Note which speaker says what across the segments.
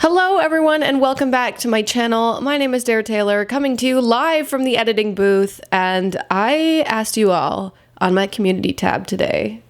Speaker 1: Hello everyone and welcome back to my channel. My name is Daretaylor, coming to you live from the editing booth, and I asked you all on my community tab today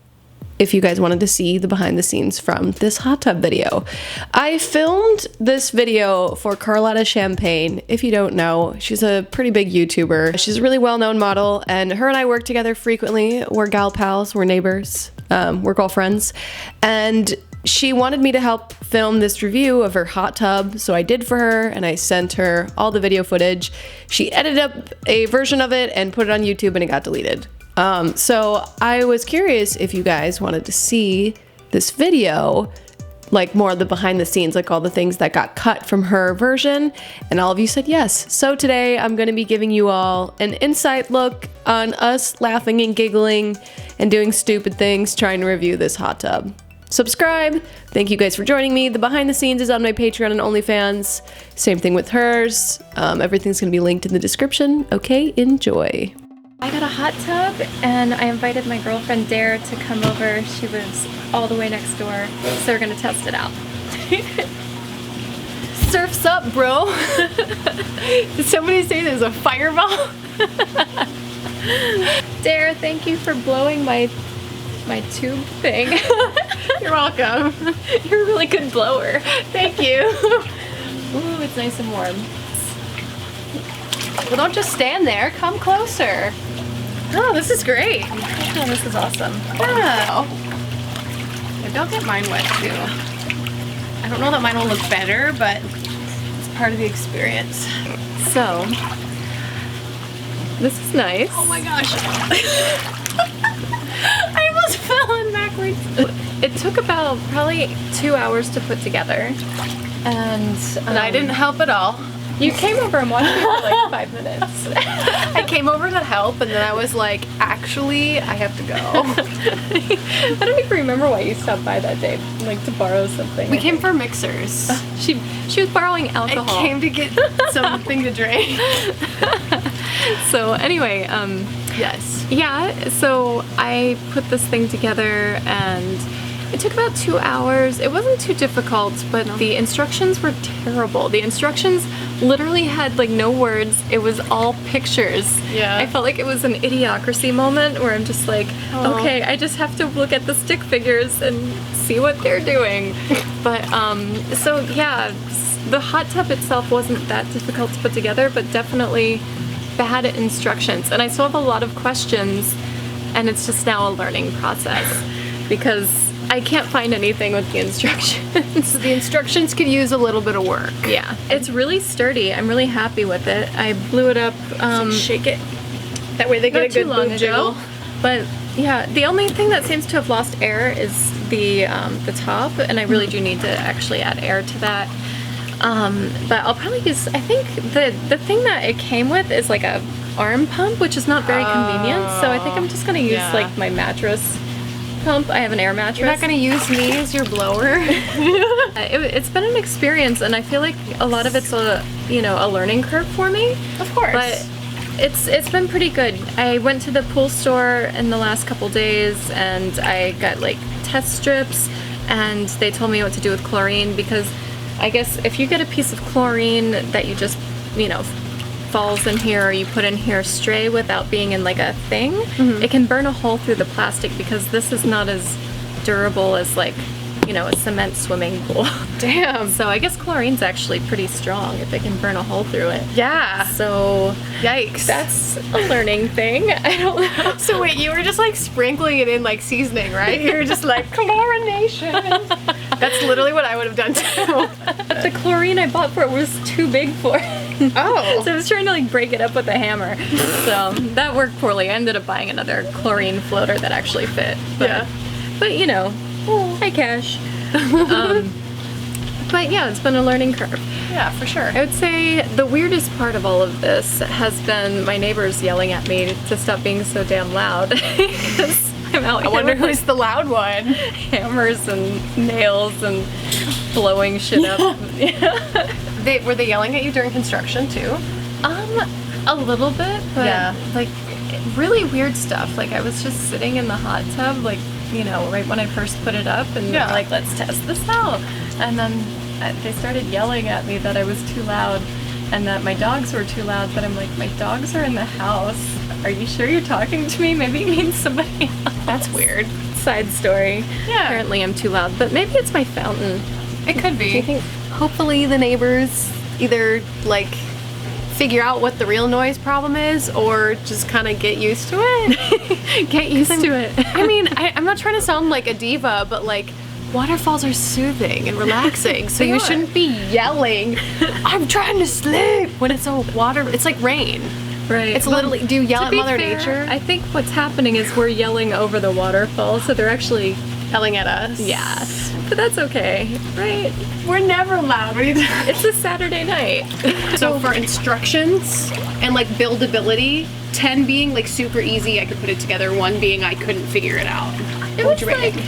Speaker 1: if you guys wanted to see the behind the scenes from this hot tub video. I filmed this video for Carlotta Champagne. If you don't know, she's a pretty big YouTuber. She's a really well-known model, and her and I work together frequently. We're gal pals, we're neighbors, we're girlfriends, and she wanted me to help film this review of her hot tub, so I did for her, and I sent her all the video footage. She edited up a version of it and put it on YouTube, and it got deleted. So I was curious if you guys wanted to see this video, like more of the behind the scenes, like all the things that got cut from her version, and all of you said yes. So today I'm going to be giving you all an inside look on us laughing and giggling and doing stupid things trying to review this hot tub. Subscribe. Thank you guys for joining me. The behind the scenes is on my Patreon and OnlyFans. Same thing with hers. Everything's gonna be linked in the description. Okay, enjoy.
Speaker 2: I got a hot tub and I invited my girlfriend Dare to come over. She lives all the way next door, so we're gonna test it out.
Speaker 1: Surf's up, bro. Did somebody say there's a fireball?
Speaker 2: Dare, thank you for blowing my tube thing.
Speaker 1: You're welcome.
Speaker 2: You're a really good blower.
Speaker 1: Thank you.
Speaker 2: Ooh, it's nice and warm.
Speaker 1: Well, don't just stand there. Come closer. Oh, this is great.
Speaker 2: Oh, this is awesome.
Speaker 1: Wow. Don't get mine wet, too. I don't know that mine will look better, but it's part of the experience.
Speaker 2: So, this is nice.
Speaker 1: Oh my gosh. I almost fell in backwards.
Speaker 2: It took about probably 2 hours to put together, and
Speaker 1: I didn't help at all.
Speaker 2: You came over and watched me for like 5 minutes.
Speaker 1: I came over to help, and then I was like, actually, I have to go.
Speaker 2: I don't even remember why you stopped by that day, like to borrow something.
Speaker 1: We came for mixers.
Speaker 2: She was borrowing alcohol.
Speaker 1: I came to get something to drink.
Speaker 2: So anyway,
Speaker 1: yes.
Speaker 2: Yeah, so I put this thing together and it took about 2 hours. It wasn't too difficult, but the instructions were terrible. The instructions literally had like no words. It was all pictures.
Speaker 1: Yeah.
Speaker 2: I felt like it was an idiocracy moment where I'm just like, okay, I just have to look at the stick figures and see what they're doing. But so yeah, the hot tub itself wasn't that difficult to put together, but definitely bad instructions. And I still have a lot of questions, and it's just now a learning process because I can't find anything with the instructions.
Speaker 1: So the instructions could use a little bit of work.
Speaker 2: Yeah, it's really sturdy. I'm really happy with it. I blew it up.
Speaker 1: Shake it. That way they get a good boob jiggle.
Speaker 2: But yeah, the only thing that seems to have lost air is the top, and I really do need to actually add air to that. But I'll probably use, I think the thing that it came with is like a arm pump, which is not very convenient. So I think I'm just gonna use like my mattress pump. I have an air mattress.
Speaker 1: You're not gonna use me as your blower?
Speaker 2: It's been an experience, and I feel like a lot of it's a learning curve for me.
Speaker 1: Of course.
Speaker 2: But it's been pretty good. I went to the pool store in the last couple days, and I got like test strips, and they told me what to do with chlorine, because I guess if you get a piece of chlorine that you just, falls in here, or you put in here stray without being in like a thing, it can burn a hole through the plastic, because this is not as durable as like, a cement swimming pool.
Speaker 1: Damn.
Speaker 2: So I guess chlorine's actually pretty strong if it can burn a hole through it.
Speaker 1: Yeah.
Speaker 2: So
Speaker 1: yikes.
Speaker 2: That's a learning thing. I don't know.
Speaker 1: So wait, you were just like sprinkling it in like seasoning, right? You were just like, chlorination. That's literally what I would have done too.
Speaker 2: The chlorine I bought for it was too big for it.
Speaker 1: Oh.
Speaker 2: So I was trying to like break it up with a hammer. So that worked poorly. I ended up buying another chlorine floater that actually fit. But hi Cash. But yeah, it's been a learning curve.
Speaker 1: Yeah, for sure.
Speaker 2: I would say the weirdest part of all of this has been my neighbors yelling at me to stop being so damn loud. I'm out
Speaker 1: I wonder who's the loud one.
Speaker 2: Hammers and nails and blowing shit up.
Speaker 1: Were they yelling at you during construction too?
Speaker 2: A little bit, but
Speaker 1: yeah,
Speaker 2: like really weird stuff. Like I was just sitting in the hot tub, like right when I first put it up, and like, let's test this out. And then they started yelling at me that I was too loud and that my dogs were too loud, but I'm like, my dogs are in the house. Are you sure you're talking to me? Maybe it means somebody else.
Speaker 1: That's weird.
Speaker 2: Side story.
Speaker 1: Yeah.
Speaker 2: Apparently I'm too loud, but maybe it's my fountain.
Speaker 1: It could be.
Speaker 2: Do you think?
Speaker 1: Hopefully the neighbors either like figure out what the real noise problem is or just kind of get used to it.
Speaker 2: Get used to it.
Speaker 1: I mean, I'm not trying to sound like a diva, but like waterfalls are soothing and relaxing, so you shouldn't be yelling, I'm trying to sleep, when it's it's like rain.
Speaker 2: Right.
Speaker 1: It's literally, do you yell
Speaker 2: To
Speaker 1: at
Speaker 2: be
Speaker 1: Mother
Speaker 2: fair,
Speaker 1: Nature?
Speaker 2: I think what's happening is we're yelling over the waterfall, so they're actually,
Speaker 1: Yelling at us.
Speaker 2: yeah. But that's okay, right?
Speaker 1: We're never loud. What are you doing?
Speaker 2: It's a Saturday night.
Speaker 1: So for instructions and like buildability, 10 being like super easy, I could put it together, 1 being I couldn't figure it out.
Speaker 2: It
Speaker 1: What
Speaker 2: was
Speaker 1: would you rate
Speaker 2: like,
Speaker 1: it?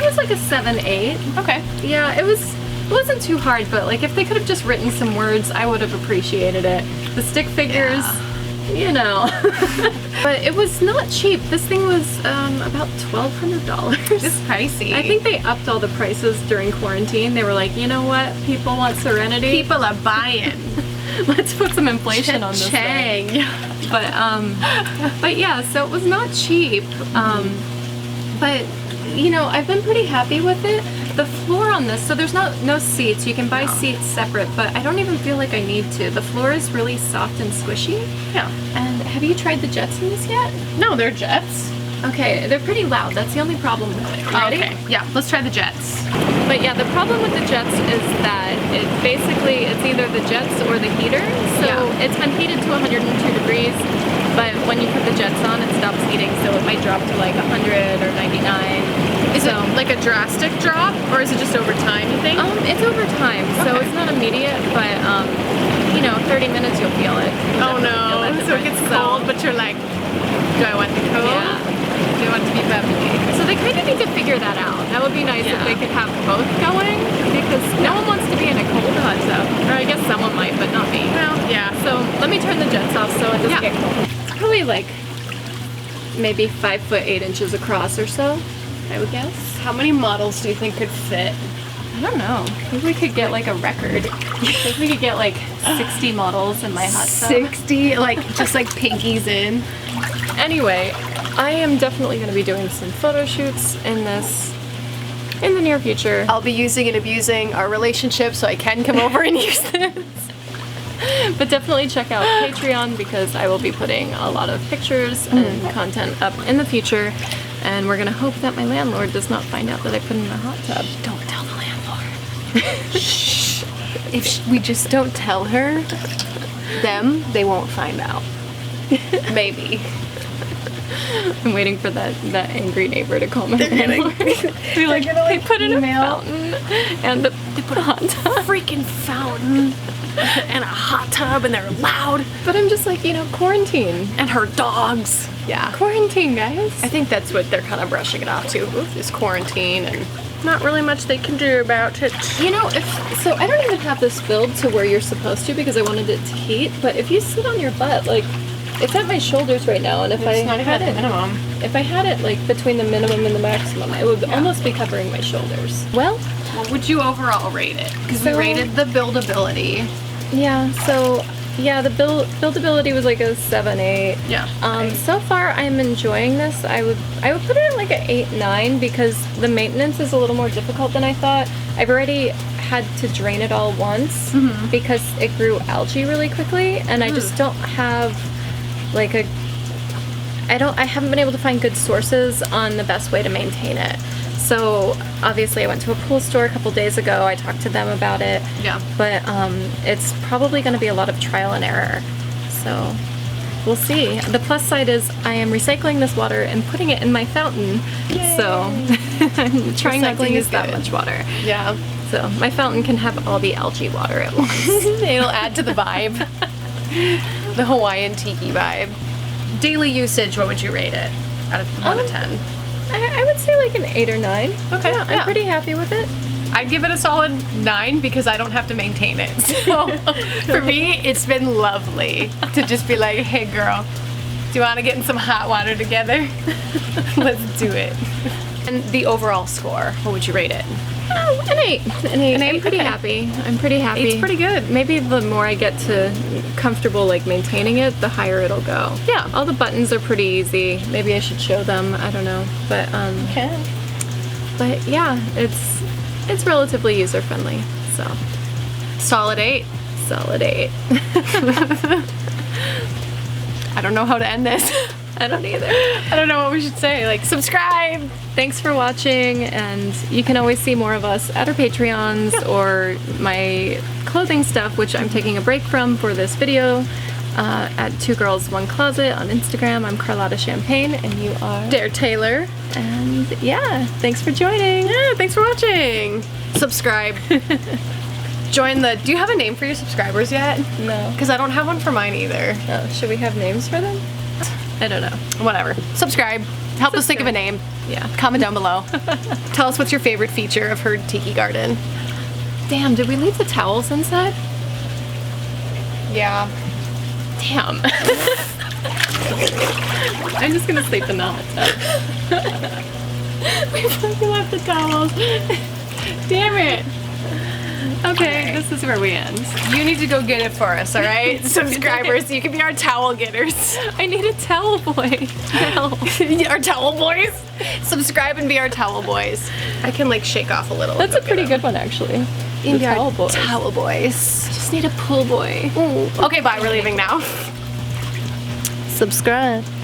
Speaker 2: it was like a 7-8.
Speaker 1: Okay.
Speaker 2: Yeah, it wasn't too hard, but like if they could have just written some words, I would have appreciated it. The stick figures, you know. But it was not cheap. This thing was about $1,200.
Speaker 1: It's pricey.
Speaker 2: I think they upped all the prices during quarantine. They were like, you know what? People want serenity.
Speaker 1: people are buying.
Speaker 2: Let's put some inflation on this thing.
Speaker 1: Chang.
Speaker 2: But yeah, so it was not cheap. But you know, I've been pretty happy with it. The floor on this, so there's no seats. You can buy seats separate, but I don't even feel like I need to. The floor is really soft and squishy.
Speaker 1: Yeah.
Speaker 2: And have you tried the jets in this yet?
Speaker 1: No, they're jets.
Speaker 2: Okay, they're pretty loud. That's the only problem with it. Ready?
Speaker 1: Okay. Yeah, let's try the jets.
Speaker 2: But yeah, the problem with the jets is that it's either the jets or the heater. So it's been heated to 102 degrees, but when you put the jets on, it stops heating, so it might drop to like 100 or 99.
Speaker 1: Is it like a drastic drop, or is it just over time, you think?
Speaker 2: It's over time, so it's not immediate, but you know, 30 minutes you'll feel it.
Speaker 1: Oh no, so it gets cold, but you're like, do I want the cold?
Speaker 2: Yeah.
Speaker 1: Do I want to be bubbly?
Speaker 2: So they kind of need to figure that out. That would be nice if they could have both going, because no one wants to be in a cold hot tub. Or I guess someone might, but not me.
Speaker 1: Well, yeah.
Speaker 2: So let me turn the jets off so it doesn't get cold. Probably like maybe 5 foot 8 inches across or so, I would guess.
Speaker 1: How many models do you think could fit?
Speaker 2: I don't know. Maybe we could get like a record. Maybe we could get like 60 models in my hot tub.
Speaker 1: 60, like just like pinkies in.
Speaker 2: Anyway, I am definitely going to be doing some photo shoots in this in the near future.
Speaker 1: I'll be using and abusing our relationship so I can come over and use this.
Speaker 2: But definitely check out Patreon because I will be putting a lot of pictures and content up in the future. And we're gonna hope that my landlord does not find out that I put in a hot tub.
Speaker 1: Don't tell the landlord. Shh. If we just don't tell her, they won't find out. Maybe.
Speaker 2: I'm waiting for that angry neighbor to call my landlord. Be like, they put in a fountain and they put a hot tub.
Speaker 1: Freaking fountain and a hot tub, and they're loud.
Speaker 2: But I'm just like, you know, quarantine.
Speaker 1: And her dogs. Yeah.
Speaker 2: Quarantine, guys.
Speaker 1: I think that's what they're kind of brushing it off to, is quarantine, and not really much they can do about it.
Speaker 2: You know, so I don't even have this filled to where you're supposed to because I wanted it to heat, but if you sit on your butt, like, it's at my shoulders right now, and if I had it like between the minimum and the maximum, it would almost be covering my shoulders. Well,
Speaker 1: what would you overall rate it? Because we rated the buildability.
Speaker 2: Yeah, so yeah, the buildability was like a 7-8.
Speaker 1: Yeah.
Speaker 2: So far I'm enjoying this. I would put it at like an 8-9 because the maintenance is a little more difficult than I thought. I've already had to drain it all once because it grew algae really quickly, and I just don't have like I haven't been able to find good sources on the best way to maintain it. So obviously I went to a pool store a couple days ago. I talked to them about it.
Speaker 1: Yeah.
Speaker 2: But it's probably going to be a lot of trial and error. So we'll see. The plus side is I am recycling this water and putting it in my fountain. Yay. So I'm trying not to use that much water.
Speaker 1: Yeah.
Speaker 2: So my fountain can have all the algae water at once.
Speaker 1: It'll add to the vibe. The Hawaiian tiki vibe. Daily usage, what would you rate it out of 1 to 10?
Speaker 2: I would say like an 8 or 9.
Speaker 1: Okay.
Speaker 2: Yeah, I'm pretty happy with it.
Speaker 1: I'd give it a solid 9 because I don't have to maintain it. So for me, it's been lovely to just be like, hey girl, do you want to get in some hot water together? Let's do it. And the overall score, what would you rate it?
Speaker 2: Oh, an 8. An 8. I'm pretty
Speaker 1: Okay.
Speaker 2: happy. I'm pretty happy.
Speaker 1: It's pretty good.
Speaker 2: Maybe the more I get to comfortable like maintaining it, the higher it'll go.
Speaker 1: Yeah.
Speaker 2: All the buttons are pretty easy. Maybe I should show them. I don't know. But But yeah, it's relatively user friendly. So
Speaker 1: Solid 8.
Speaker 2: solid 8.
Speaker 1: I don't know how to end this.
Speaker 2: I don't either.
Speaker 1: I don't know what we should say. Like, subscribe.
Speaker 2: Thanks for watching, and you can always see more of us at our Patreons or my clothing stuff, which I'm taking a break from for this video, at 2 Girls 1 Closet on Instagram. I'm Carlotta Champagne, and you are
Speaker 1: Daretaylor.
Speaker 2: And yeah, thanks for joining.
Speaker 1: Yeah, thanks for watching. Subscribe. Join the... Do you have a name for your subscribers yet?
Speaker 2: No.
Speaker 1: Because I don't have one for mine either.
Speaker 2: Oh, should we have names for them? I don't know.
Speaker 1: Whatever. Subscribe. Help us think of a name.
Speaker 2: Yeah.
Speaker 1: Comment down below. Tell us what's your favorite feature of her tiki garden.
Speaker 2: Damn, did we leave the towels inside?
Speaker 1: Yeah.
Speaker 2: Damn. I'm just gonna sleep in the hot tub. We fucking left the towels. Damn it. Okay, this is where we end.
Speaker 1: You need to go get it for us, all right? Subscribers, you can be our towel getters.
Speaker 2: I need a towel boy. No.
Speaker 1: Our towel boys. Subscribe and be our towel boys. I can like shake off a little.
Speaker 2: That's a pretty good one, actually.
Speaker 1: You can
Speaker 2: The
Speaker 1: be our
Speaker 2: towel boys.
Speaker 1: Towel boys.
Speaker 2: Just need a pool boy.
Speaker 1: Okay, bye. We're leaving now.
Speaker 2: Subscribe.